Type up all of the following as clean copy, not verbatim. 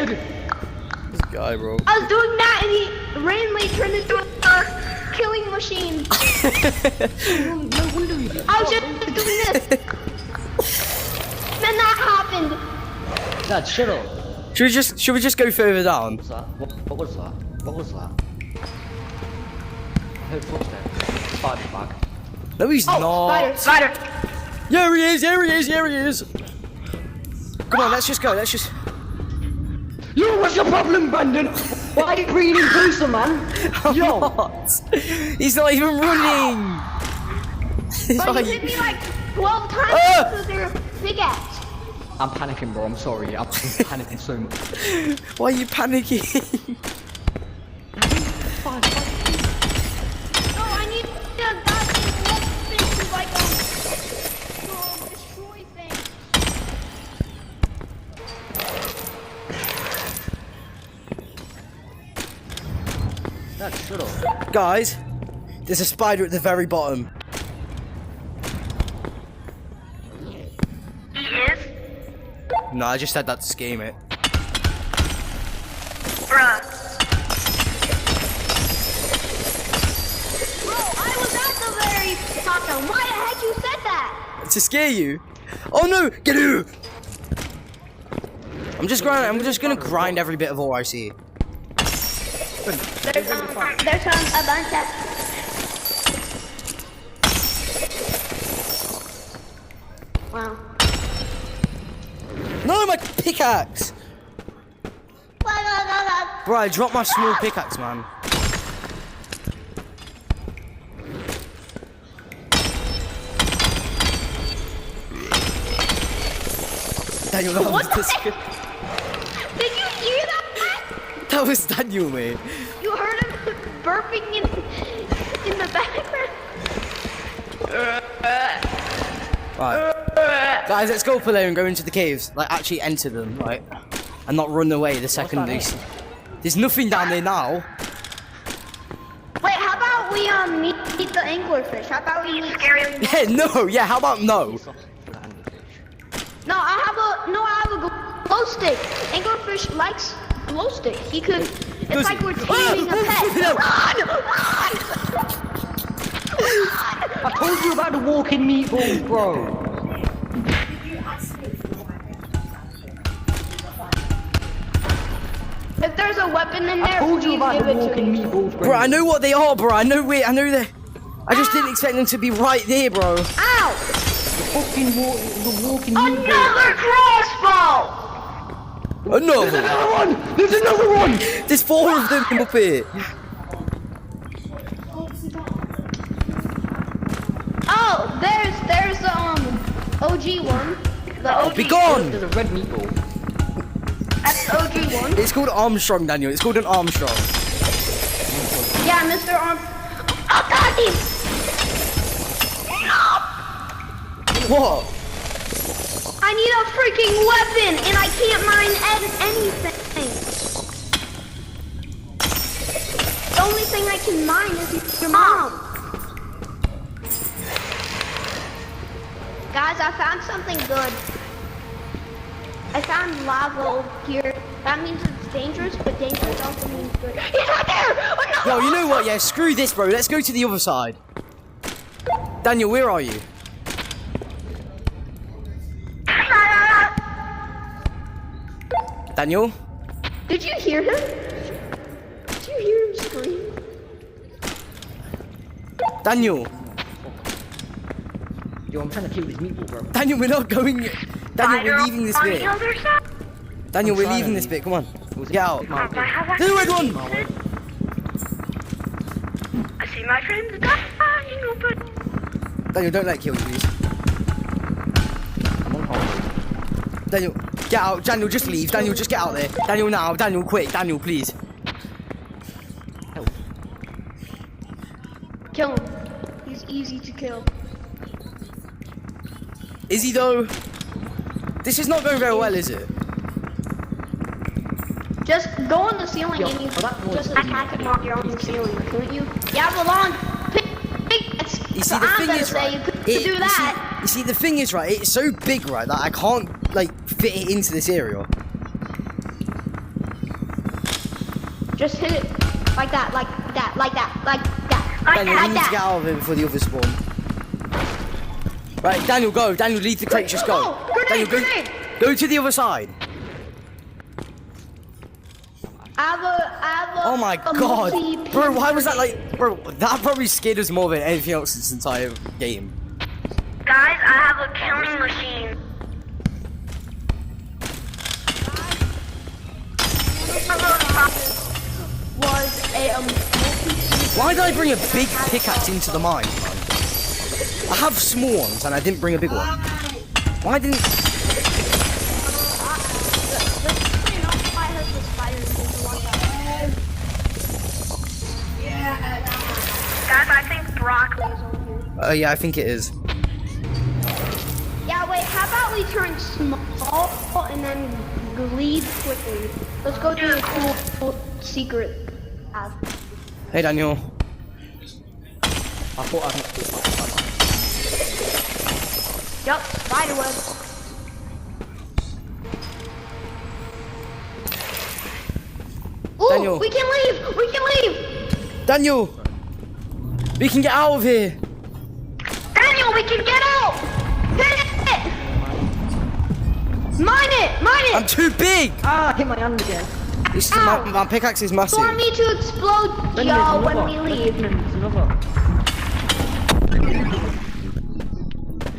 dead. This guy, bro. I was doing that and he randomly turned into a killing machine. No wonder you did. I was just doing this. Then that happened. Dad, shut up. Should we just go further down? What's that? What was that? What was that? I heard footsteps. Spider bag. No, he's Oh, not. spider. Here he is, here he is, here he is. Come on, let's just go, let's just... Yo, what's your problem, Brandon? Why are you bringing him closer, man? Yo! What? He's not even running! He's But like... you hit me like 12 times with your big axe. I'm panicking, bro. I'm sorry. I'm panicking so much. Why are you panicking? No, I need to goddamn weapon to like destroy things. Dad, shut up. Guys, there's a spider at the very bottom. He is? No, I just said that to scare me. Bruh. Bro, I was at the very bottom. Why the heck you said that? To scare you? Oh no! Get out! I'm just gonna grind every bit of ore I see. There's a bunch of... Wow. No, my pickaxe! Bro, I dropped my small pickaxe, man. Daniel, that was disgusting. Did you hear that? That was Daniel, mate. You heard him burping in the background? Right. Guys, let's go play and go into the caves. Like, actually enter them, right? And not run away the second they... There's nothing down there now. Wait, how about we meet the anglerfish? How about we meet scary? Yeah, no, yeah, how about no? No, I have a glow stick. Anglerfish likes glow stick. He could. It's like we're taming a pet. Run! I told you about the walking meatballs, bro. If there's a weapon in there, I told you please about give the it to walking me. meatballs, bro. Bro, I know what they are, bro. I know they... I just didn't expect them to be right there, bro. Ow! Fucking the walking meatballs. Another crossbow! Another There's another one! There's another one! There's 4 of them up here. Oh, there's the OG one. The OG. Be gone! There's a red meatball. That's the OG one. It's called Armstrong, Daniel. It's called an Armstrong. Yeah, Mr. Oh, God, What? I need a freaking weapon, and I can't mine anything. The only thing I can mine is your mom. Guys, I found something good. I found lava over here. That means it's dangerous, but dangerous also means good. He's right there! Oh, no! Yo, you know what? Yeah, screw this, bro. Let's go to the other side. Daniel, where are you? Daniel? Did you hear him? Did you hear him scream? Daniel? Yo, I'm trying to kill this meatball, bro. Daniel, we're not going... Daniel, we're leaving this bit. Daniel, we're leaving this bit. Come on. Get out. The red one! I see my friends dying open. Daniel, don't let it kill you, please. I'm on hold. Daniel, get out. Daniel, just leave. Daniel, just get out there. Daniel, now. Daniel, quick. Daniel, please. Help. Kill him. He's easy to kill. Is he, though? This is not going very well, is it? Just go on the ceiling Yo, and you that was just attack him on your own ceiling, couldn't you? Yeah, well, on. You see, the thing is, right? You could do that. You see, the thing is, right? It's so big, right, that I can't, like, fit it into this area. Just hit it like that, like that, like that, like that, like Daniel, that, you like need to get that. out of here before the others spawn. Right, Daniel, go. Daniel, leave the crate. Just go. Oh, grenade, Daniel, go. grenade. Go to the other side. I have a Oh my god, multi-pin bro! Why was that grenade. like, bro? That probably scared us more than anything else this entire game. Guys, I have a killing machine. Was a multi-pin. Why did I bring a big pickaxe into the mine? Man? I have small ones and I didn't bring a big one. Why didn't? Guys, I think broccoli is over here. Yeah, I think it is. Yeah, wait, how about we turn small and then leave quickly? Let's go do a cool secret path. Hey, Daniel. I thought Yup, spider web. Ooh, Daniel. we can leave! We can leave! Daniel, we can get out of here. Daniel, we can get out! Hit it! Mine it! Mine it! I'm too big. Ah, I hit my hand again. This is Ow. my pickaxe is massive. For me to explode, Brendan, y'all, there's when we another. leave. Brendan, there's another.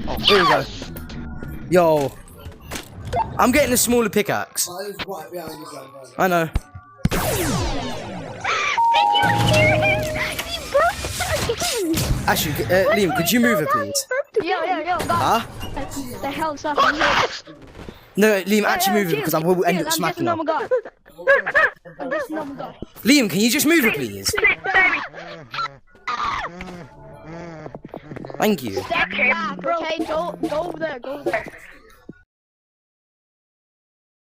Oh, here we go. Yo, I'm getting a smaller pickaxe. I know. Did you hear him? He broke again! Actually, Liam, could you move her, please? Yo, God. Huh? The hell's up? No, Liam, actually move her because I will end up smacking her. God. I'm just a normal guy. Liam, can you just move her, please? Thank you. Step back, bro. Okay, go over there, go over